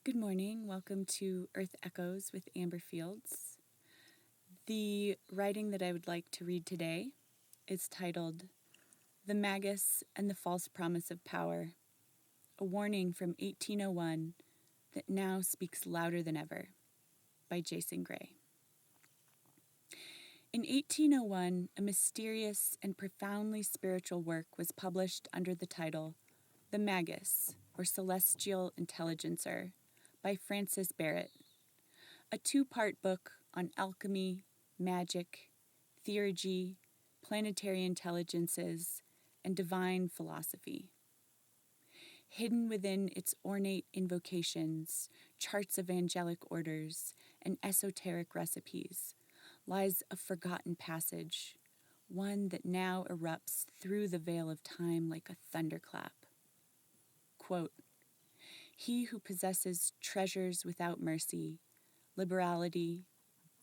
Good morning. Welcome to Earth Echoes with Amber Fields. The writing that I would like to read today is titled The Magus and the False Promise of Power, a warning from 1801 that now speaks louder than ever, by J.Gray. In 1801, a mysterious and profoundly spiritual work was published under the title The Magus, or Celestial Intelligencer, by Francis Barrett, a two-part book on alchemy, magic, theurgy, planetary intelligences, and divine philosophy. Hidden within its ornate invocations, charts of angelic orders, and esoteric recipes lies a forgotten passage, one that now erupts through the veil of time like a thunderclap. Quote, "He who possesses treasures without mercy, liberality,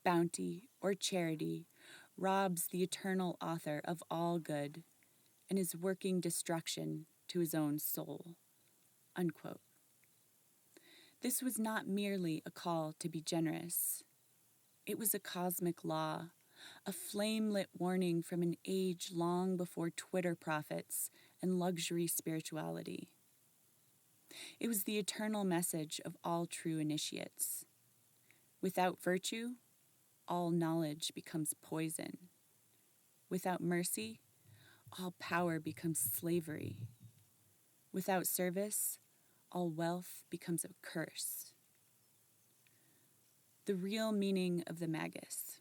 bounty, or charity robs the eternal author of all good and is working destruction to his own soul." Unquote. This was not merely a call to be generous. It was a cosmic law, a flame-lit warning from an age long before Twitter prophets and luxury spirituality. It was the eternal message of all true initiates. Without virtue, all knowledge becomes poison. Without mercy, all power becomes slavery. Without service, all wealth becomes a curse. The real meaning of the Magus.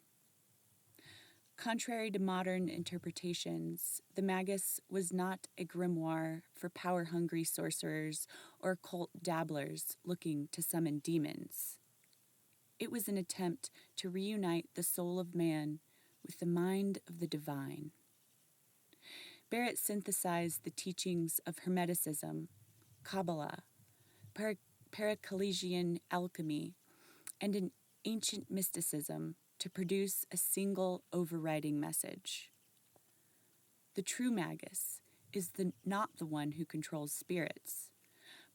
Contrary to modern interpretations, the Magus was not a grimoire for power-hungry sorcerers or occult dabblers looking to summon demons. It was an attempt to reunite the soul of man with the mind of the divine. Barret synthesized the teachings of Hermeticism, Kabbalah, Paracelsian alchemy, and an ancient mysticism to produce a single overriding message. The true Magus is not the one who controls spirits,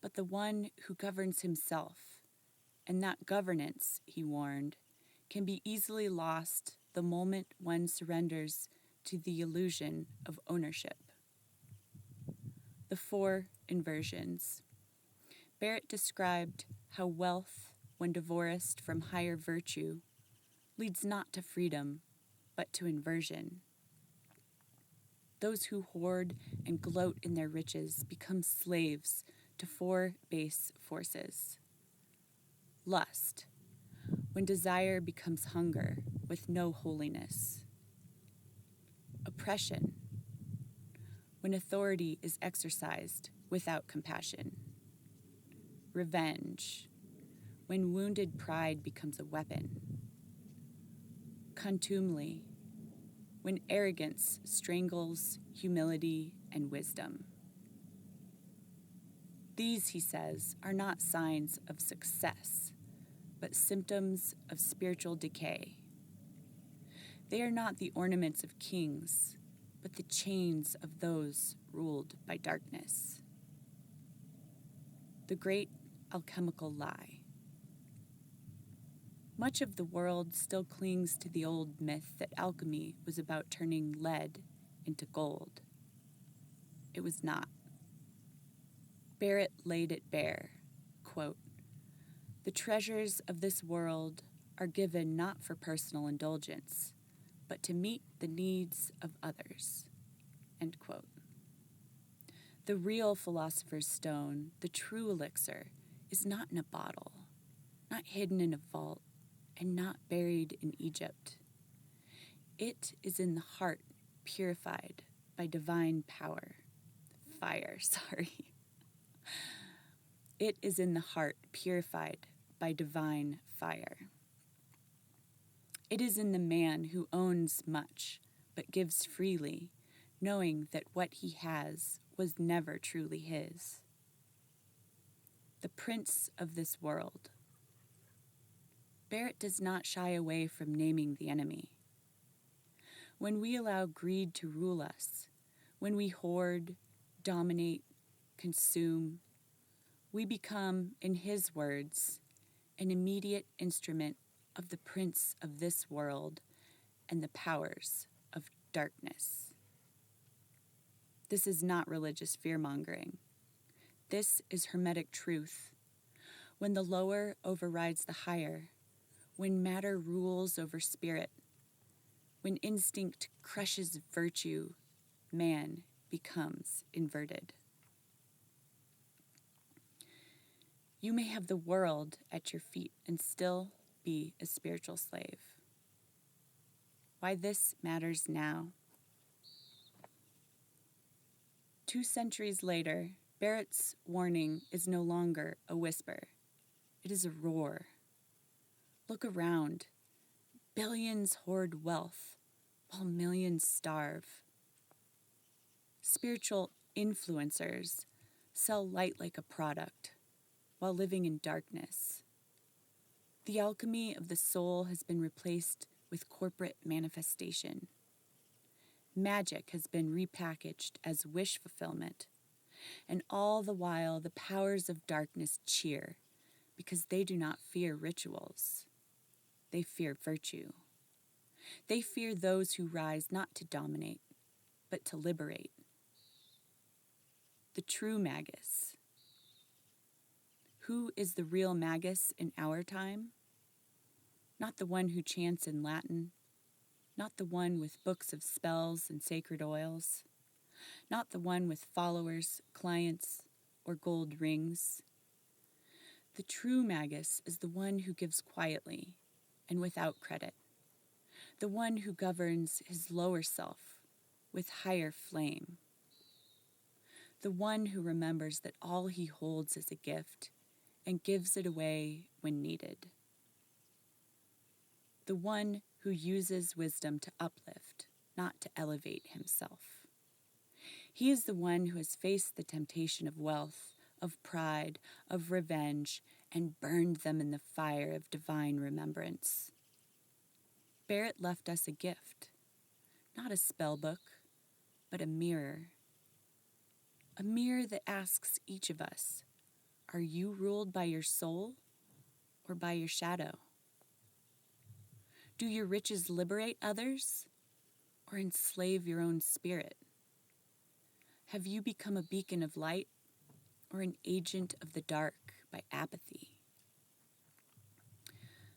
but the one who governs himself, and that governance, he warned, can be easily lost the moment one surrenders to the illusion of ownership. The four inversions. Barret described how wealth, when divorced from higher virtue, leads not to freedom, but to inversion. Those who hoard and gloat in their riches become slaves to four base forces. Lust, when desire becomes hunger with no holiness. Oppression, when authority is exercised without compassion. Revenge, when wounded pride becomes a weapon. Contumely, when arrogance strangles humility and wisdom. These, he says, are not signs of success, but symptoms of spiritual decay. They are not the ornaments of kings, but the chains of those ruled by darkness. The great alchemical lie. Much of the world still clings to the old myth that alchemy was about turning lead into gold. It was not. Barret laid it bare, quote, "The treasures of this world are given not for personal indulgence, but to meet the needs of others," end quote. The real philosopher's stone, the true elixir, is not in a bottle, not hidden in a vault, and not buried in Egypt. It is in the heart, purified by divine power. Fire. It is in the heart, purified by divine fire. It is in the man who owns much, but gives freely, knowing that what he has was never truly his. The prince of this world. Barret does not shy away from naming the enemy. When we allow greed to rule us, when we hoard, dominate, consume, We become, in his words, an immediate instrument of the prince of this world and the powers of darkness. This is not religious fear-mongering. This is hermetic truth. When the lower overrides the higher, when matter rules over spirit, when instinct crushes virtue, man becomes inverted. You may have the world at your feet and still be a spiritual slave. Why this matters now. 2 centuries later, Barrett's warning is no longer a whisper. It is a roar. Look around. Billions hoard wealth, while millions starve. Spiritual influencers sell light like a product, while living in darkness. The alchemy of the soul has been replaced with corporate manifestation. Magic has been repackaged as wish fulfillment, and all the while the powers of darkness cheer because they do not fear rituals. They fear virtue. They fear those who rise not to dominate, but to liberate. The true magus. Who is the real magus in our time? Not the one who chants in Latin, not the one with books of spells and sacred oils, not the one with followers, clients, or gold rings. The true magus is the one who gives quietly and without credit, the one who governs his lower self with higher flame, the one who remembers that all he holds is a gift and gives it away when needed, the one who uses wisdom to uplift, not to elevate himself. He is the one who has faced the temptation of wealth, of pride, of revenge, and burned them in the fire of divine remembrance. Barret left us a gift, not a spell book, but a mirror that asks each of us, are you ruled by your soul or by your shadow? Do your riches liberate others or enslave your own spirit? Have you become a beacon of light or an agent of the dark by apathy?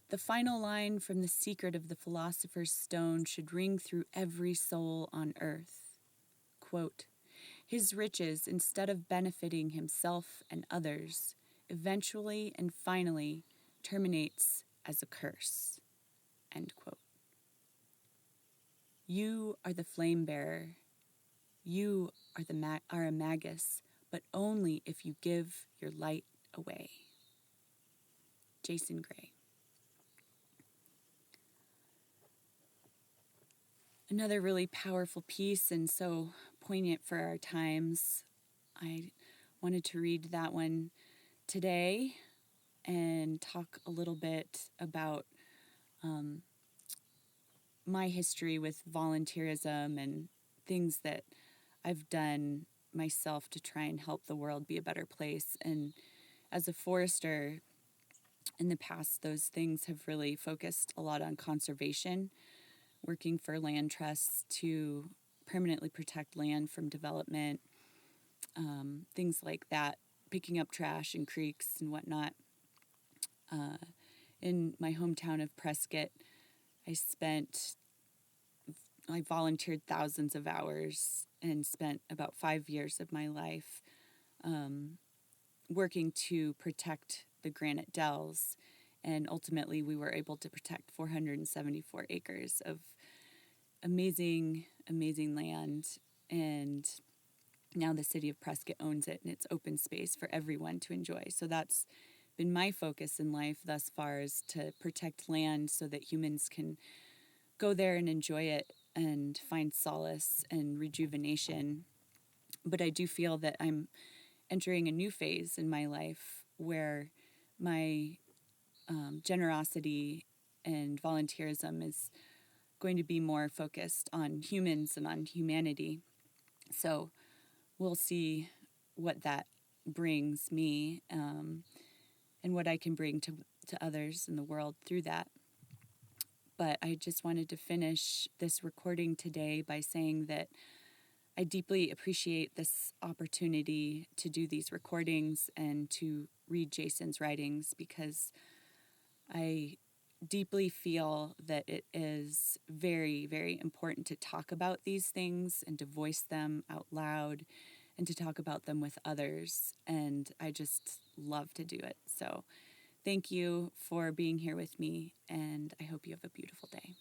The final line from the secret of the Philosopher's Stone should ring through every soul on earth. Quote, his riches, instead of benefiting himself and others, eventually and finally terminates as a curse. End quote. You are the flame bearer. You are a magus, but only if you give your light away. J.Gray. Another really powerful piece and so poignant for our times. I wanted to read that one today and talk a little bit about my history with volunteerism and things that I've done myself to try and help the world be a better place. And as a forester, in the past, those things have really focused a lot on conservation, working for land trusts to permanently protect land from development, things like that, picking up trash in creeks and whatnot. In my hometown of Prescott, I volunteered thousands of hours and spent about 5 years of my life working to protect the granite dells. And ultimately, we were able to protect 474 acres of amazing, amazing land. And now the city of Prescott owns it, and it's open space for everyone to enjoy. So that's been my focus in life thus far, is to protect land so that humans can go there and enjoy it and find solace and rejuvenation. But I do feel that I'm entering a new phase in my life where my generosity and volunteerism is going to be more focused on humans and on humanity. So we'll see what that brings me, and what I can bring to others in the world through that. But I just wanted to finish this recording today by saying that I deeply appreciate this opportunity to do these recordings and to read Jason's writings, because I deeply feel that it is very, very important to talk about these things and to voice them out loud and to talk about them with others. And I just love to do it. So thank you for being here with me, and I hope you have a beautiful day.